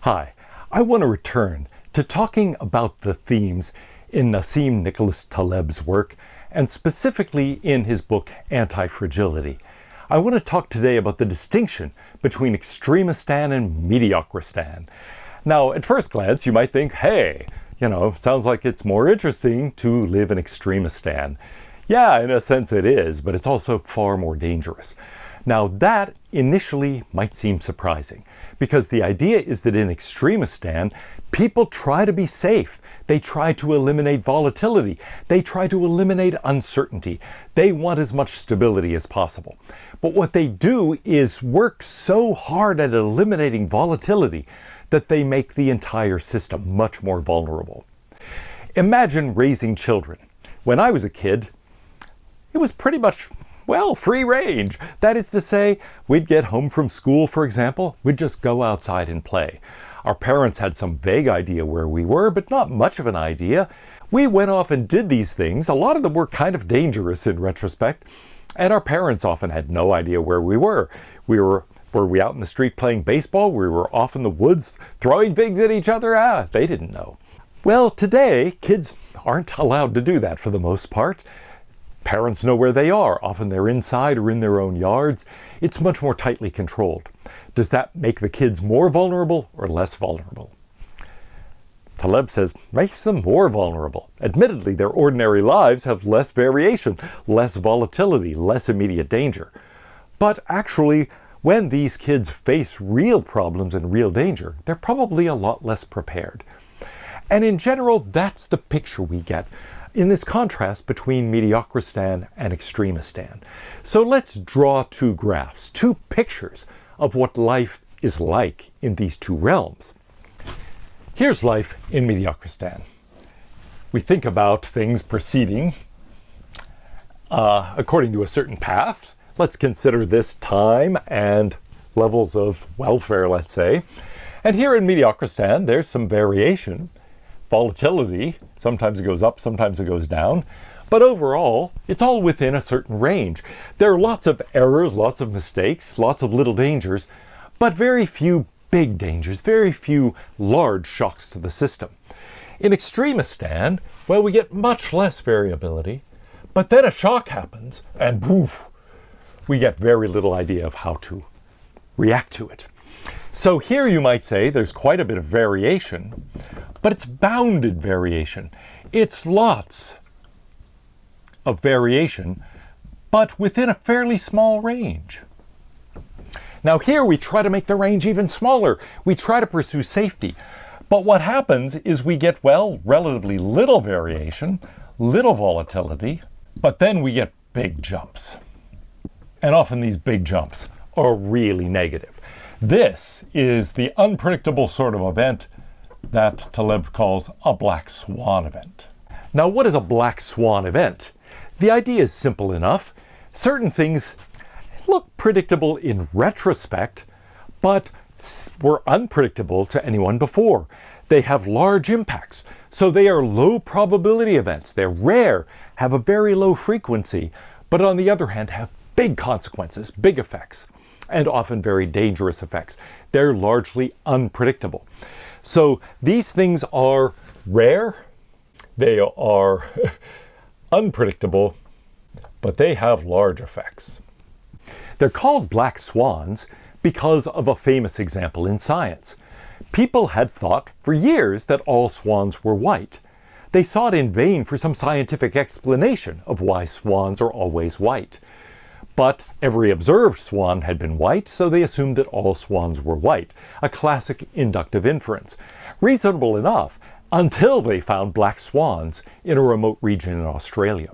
Hi, I want to return to talking about the themes in Nassim Nicholas Taleb's work, and specifically in his book Anti-Fragility. I want to talk today about the distinction between Extremistan and Mediocristan. Now, at first glance, you might think, hey, sounds like it's more interesting to live in Extremistan. Yeah, in a sense it is, but it's also far more dangerous. Now, that initially might seem surprising, because the idea is that in Extremistan, people try to be safe. They try to eliminate volatility. They try to eliminate uncertainty. They want as much stability as possible. But what they do is work so hard at eliminating volatility that they make the entire system much more vulnerable. Imagine raising children. When I was a kid, it was pretty much free range. That is to say, we'd get home from school, for example, we'd just go outside and play. Our parents had some vague idea where we were, but not much of an idea. We went off and did these things. A lot of them were kind of dangerous in retrospect, and our parents often had no idea where we were. Were we out in the street playing baseball? We were off in the woods throwing things at each other? They didn't know. Well, today, kids aren't allowed to do that for the most part. Parents know where they are. Often they're inside or in their own yards. It's much more tightly controlled. Does that make the kids more vulnerable or less vulnerable? Taleb says, makes them more vulnerable. Admittedly, their ordinary lives have less variation, less volatility, less immediate danger. But actually, when these kids face real problems and real danger, they're probably a lot less prepared. And in general, that's the picture we get in this contrast between Mediocristan and Extremistan. So let's draw two graphs, two pictures of what life is like in these two realms. Here's life in Mediocristan. We think about things proceeding according to a certain path. Let's consider this time and levels of welfare, let's say. And here in Mediocristan, there's some variation. Volatility, sometimes it goes up, sometimes it goes down. But overall, it's all within a certain range. There are lots of errors, lots of mistakes, lots of little dangers, but very few big dangers, very few large shocks to the system. In Extremistan, we get much less variability, but then a shock happens, and poof, we get very little idea of how to react to it. So here you might say there's quite a bit of variation, but it's bounded variation. It's lots of variation, but within a fairly small range. Now here we try to make the range even smaller. We try to pursue safety. But what happens is we get, relatively little variation, little volatility, but then we get big jumps. And often these big jumps are really negative. This is the unpredictable sort of event that Taleb calls a black swan event. Now, what is a black swan event? The idea is simple enough. Certain things look predictable in retrospect, but were unpredictable to anyone before. They have large impacts, so they are low probability events. They're rare, have a very low frequency, but on the other hand have big consequences, big effects, and often very dangerous effects. They're largely unpredictable. So these things are rare, they are unpredictable, but they have large effects. They're called black swans because of a famous example in science. People had thought for years that all swans were white. They sought in vain for some scientific explanation of why swans are always white. But every observed swan had been white, so they assumed that all swans were white, a classic inductive inference. Reasonable enough, until they found black swans in a remote region in Australia.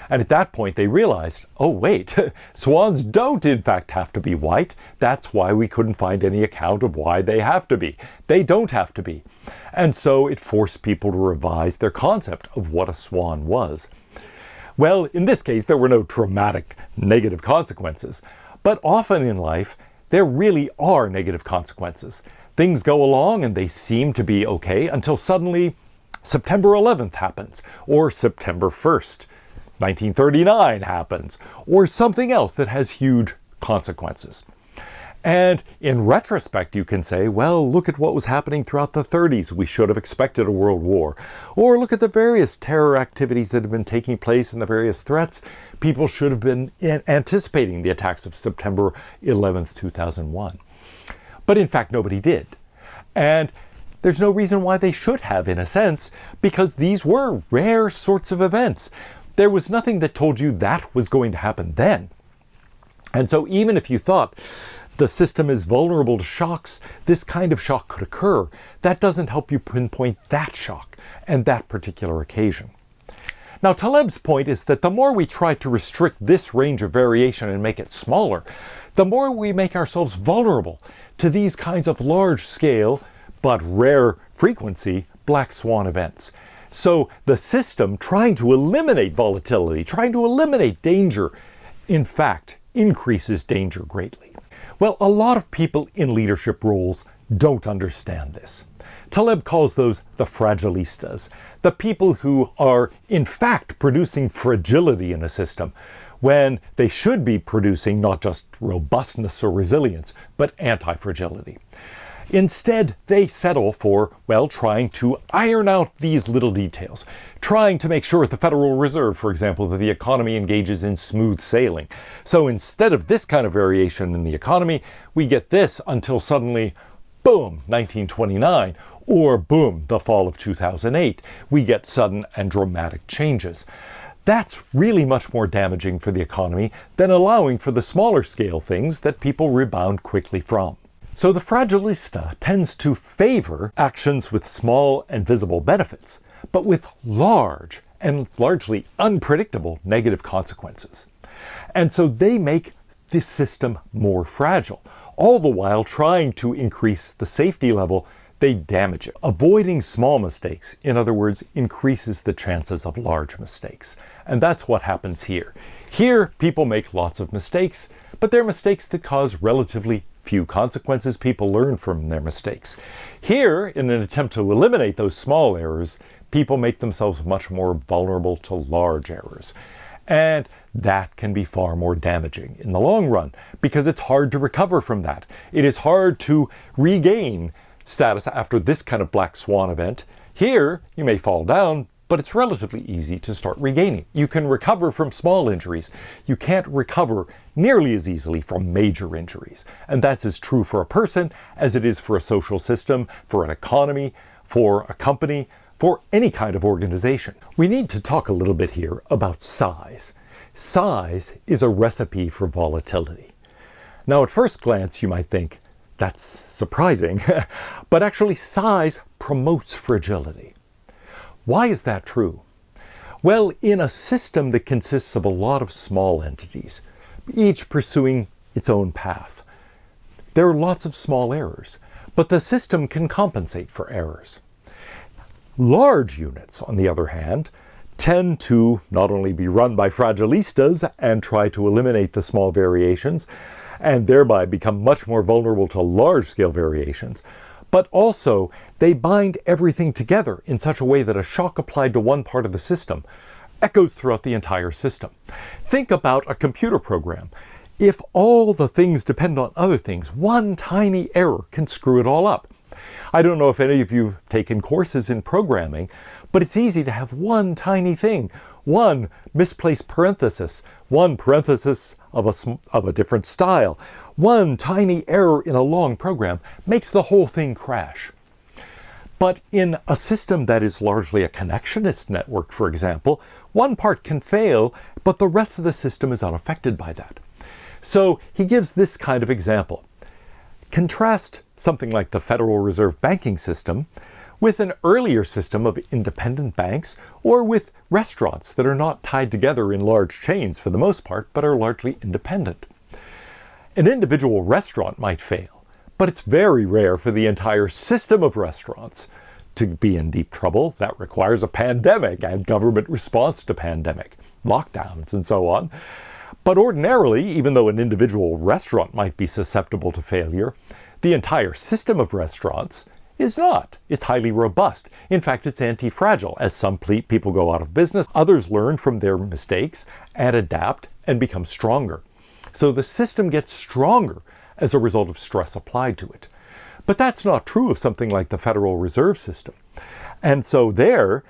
And at that point they realized, oh wait, swans don't in fact have to be white. That's why we couldn't find any account of why they have to be. They don't have to be. And so it forced people to revise their concept of what a swan was. Well, in this case, there were no traumatic negative consequences. But often in life, there really are negative consequences. Things go along and they seem to be okay until suddenly September 11th happens, or September 1st, 1939 happens, or something else that has huge consequences. And in retrospect, you can say, well, look at what was happening throughout the 30s. We should have expected a world war. Or look at the various terror activities that have been taking place and the various threats. People should have been anticipating the attacks of September 11th, 2001. But in fact, nobody did. And there's no reason why they should have, in a sense, because these were rare sorts of events. There was nothing that told you that was going to happen then. And so even if you thought the system is vulnerable to shocks, this kind of shock could occur. That doesn't help you pinpoint that shock and that particular occasion. Now, Taleb's point is that the more we try to restrict this range of variation and make it smaller, the more we make ourselves vulnerable to these kinds of large-scale but rare frequency black swan events. So the system, trying to eliminate volatility, trying to eliminate danger, in fact, increases danger greatly. Well, a lot of people in leadership roles don't understand this. Taleb calls those the fragilistas, the people who are in fact producing fragility in a system when they should be producing not just robustness or resilience, but anti-fragility. Instead, they settle for, well, trying to iron out these little details, trying to make sure at the Federal Reserve, for example, that the economy engages in smooth sailing. So instead of this kind of variation in the economy, we get this until suddenly, boom, 1929, or boom, the fall of 2008. We get sudden and dramatic changes. That's really much more damaging for the economy than allowing for the smaller scale things that people rebound quickly from. So the fragilista tends to favor actions with small and visible benefits, but with large and largely unpredictable negative consequences. And so they make the system more fragile. All the while trying to increase the safety level, they damage it. Avoiding small mistakes, in other words, increases the chances of large mistakes. And that's what happens here. Here, people make lots of mistakes, but they're mistakes that cause relatively few consequences. People learn from their mistakes. Here, in an attempt to eliminate those small errors, people make themselves much more vulnerable to large errors. And that can be far more damaging in the long run because it's hard to recover from that. It is hard to regain status after this kind of black swan event. Here, you may fall down, but it's relatively easy to start regaining. You can recover from small injuries. You can't recover nearly as easily from major injuries. And that's as true for a person as it is for a social system, for an economy, for a company, for any kind of organization. We need to talk a little bit here about size. Size is a recipe for volatility. Now, at first glance, you might think, that's surprising, but actually size promotes fragility. Why is that true? Well, in a system that consists of a lot of small entities, each pursuing its own path, there are lots of small errors, but the system can compensate for errors. Large units, on the other hand, tend to not only be run by fragilistas and try to eliminate the small variations, and thereby become much more vulnerable to large-scale variations, but also they bind everything together in such a way that a shock applied to one part of the system echoes throughout the entire system. Think about a computer program. If all the things depend on other things, one tiny error can screw it all up. I don't know if any of you have taken courses in programming, but it's easy to have one tiny thing, one misplaced parenthesis, one parenthesis of a different style, one tiny error in a long program makes the whole thing crash. But in a system that is largely a connectionist network, for example, one part can fail, but the rest of the system is unaffected by that. So he gives this kind of example. Contrast something like the Federal Reserve banking system with an earlier system of independent banks, or with restaurants that are not tied together in large chains for the most part, but are largely independent. An individual restaurant might fail, but it's very rare for the entire system of restaurants to be in deep trouble. That requires a pandemic and government response to pandemic, lockdowns and so on. But ordinarily, even though an individual restaurant might be susceptible to failure, the entire system of restaurants is not. It's highly robust. In fact, it's anti-fragile. As some people go out of business, others learn from their mistakes and adapt and become stronger. So the system gets stronger as a result of stress applied to it. But that's not true of something like the Federal Reserve System. And so there,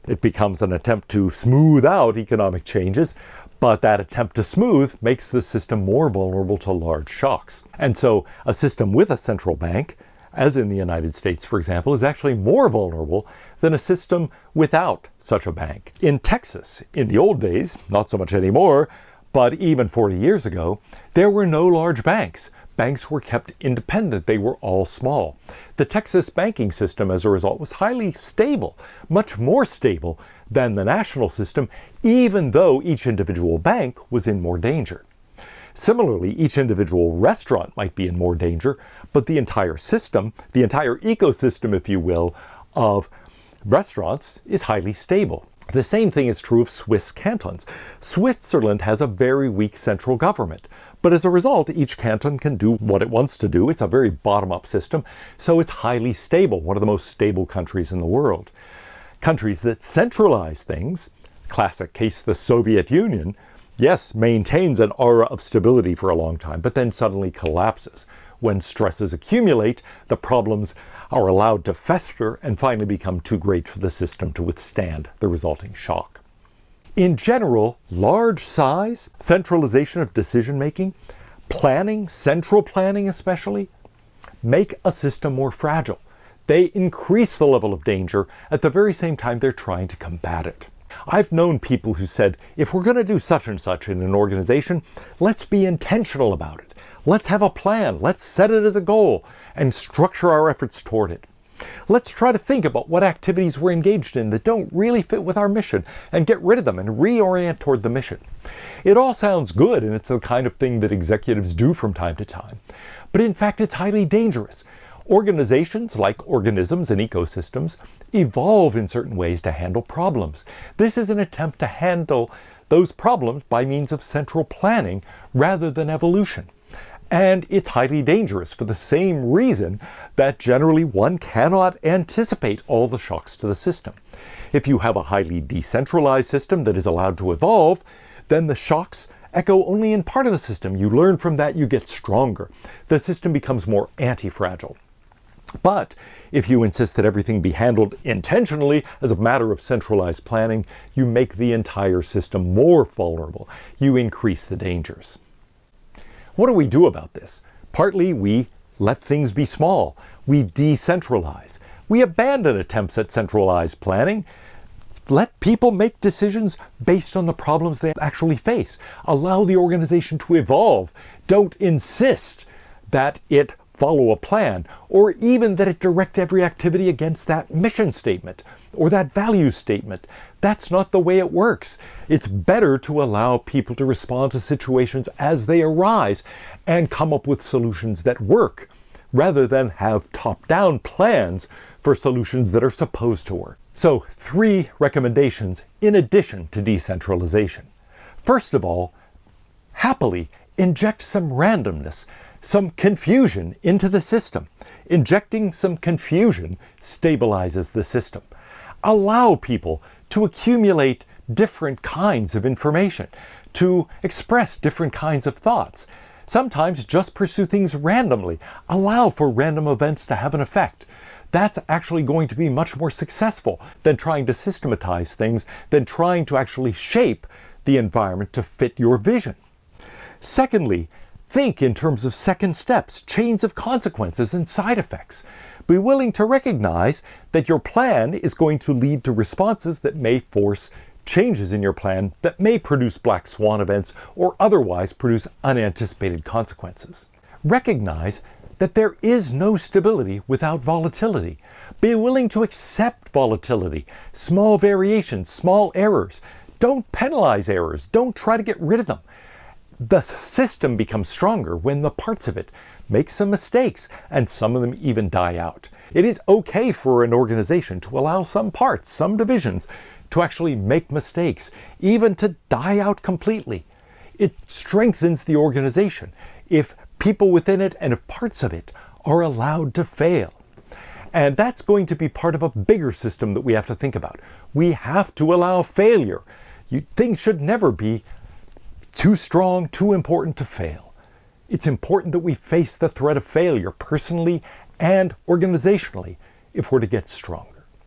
it becomes an attempt to smooth out economic changes, but that attempt to smooth makes the system more vulnerable to large shocks. And so a system with a central bank, as in the United States, for example, is actually more vulnerable than a system without such a bank. In Texas, in the old days, not so much anymore, but even 40 years ago, there were no large banks. Banks were kept independent. They were all small. The Texas banking system, as a result, was highly stable, much more stable than the national system, even though each individual bank was in more danger. Similarly, each individual restaurant might be in more danger, but the entire system, the entire ecosystem, if you will, of restaurants is highly stable. The same thing is true of Swiss cantons. Switzerland has a very weak central government, but as a result, each canton can do what it wants to do. It's a very bottom-up system, so it's highly stable, one of the most stable countries in the world. Countries that centralize things, classic case the Soviet Union, yes, maintains an aura of stability for a long time, but then suddenly collapses. When stresses accumulate, the problems are allowed to fester and finally become too great for the system to withstand the resulting shock. In general, large size, centralization of decision-making, planning, central planning especially, make a system more fragile. They increase the level of danger at the very same time they're trying to combat it. I've known people who said, if we're going to do such and such in an organization, let's be intentional about it. Let's have a plan. Let's set it as a goal and structure our efforts toward it. Let's try to think about what activities we're engaged in that don't really fit with our mission and get rid of them and reorient toward the mission. It all sounds good, and it's the kind of thing that executives do from time to time. But in fact, it's highly dangerous. Organizations, like organisms and ecosystems, evolve in certain ways to handle problems. This is an attempt to handle those problems by means of central planning rather than evolution. And it's highly dangerous for the same reason that generally one cannot anticipate all the shocks to the system. If you have a highly decentralized system that is allowed to evolve, then the shocks echo only in part of the system. You learn from that, you get stronger. The system becomes more anti-fragile. But if you insist that everything be handled intentionally as a matter of centralized planning, you make the entire system more vulnerable. You increase the dangers. What do we do about this? Partly we let things be small. We decentralize. We abandon attempts at centralized planning. Let people make decisions based on the problems they actually face. Allow the organization to evolve. Don't insist that it follow a plan, or even that it direct every activity against that mission statement or that value statement. That's not the way it works. It's better to allow people to respond to situations as they arise and come up with solutions that work, rather than have top-down plans for solutions that are supposed to work. So, 3 recommendations in addition to decentralization. First of all, happily inject some randomness, some confusion into the system. Injecting some confusion stabilizes the system. Allow people to accumulate different kinds of information, to express different kinds of thoughts. Sometimes just pursue things randomly. Allow for random events to have an effect. That's actually going to be much more successful than trying to systematize things, than trying to actually shape the environment to fit your vision. Secondly, think in terms of second steps, chains of consequences, and side effects. Be willing to recognize that your plan is going to lead to responses that may force changes in your plan that may produce black swan events or otherwise produce unanticipated consequences. Recognize that there is no stability without volatility. Be willing to accept volatility, small variations, small errors. Don't penalize errors. Don't try to get rid of them. The system becomes stronger when the parts of it make some mistakes, and some of them even die out. It is okay for an organization to allow some parts, some divisions, to actually make mistakes, even to die out completely. It strengthens the organization if people within it and if parts of it are allowed to fail. And that's going to be part of a bigger system that we have to think about. We have to allow failure. Things should never be too strong, too important to fail. It's important that we face the threat of failure personally and organizationally if we're to get stronger.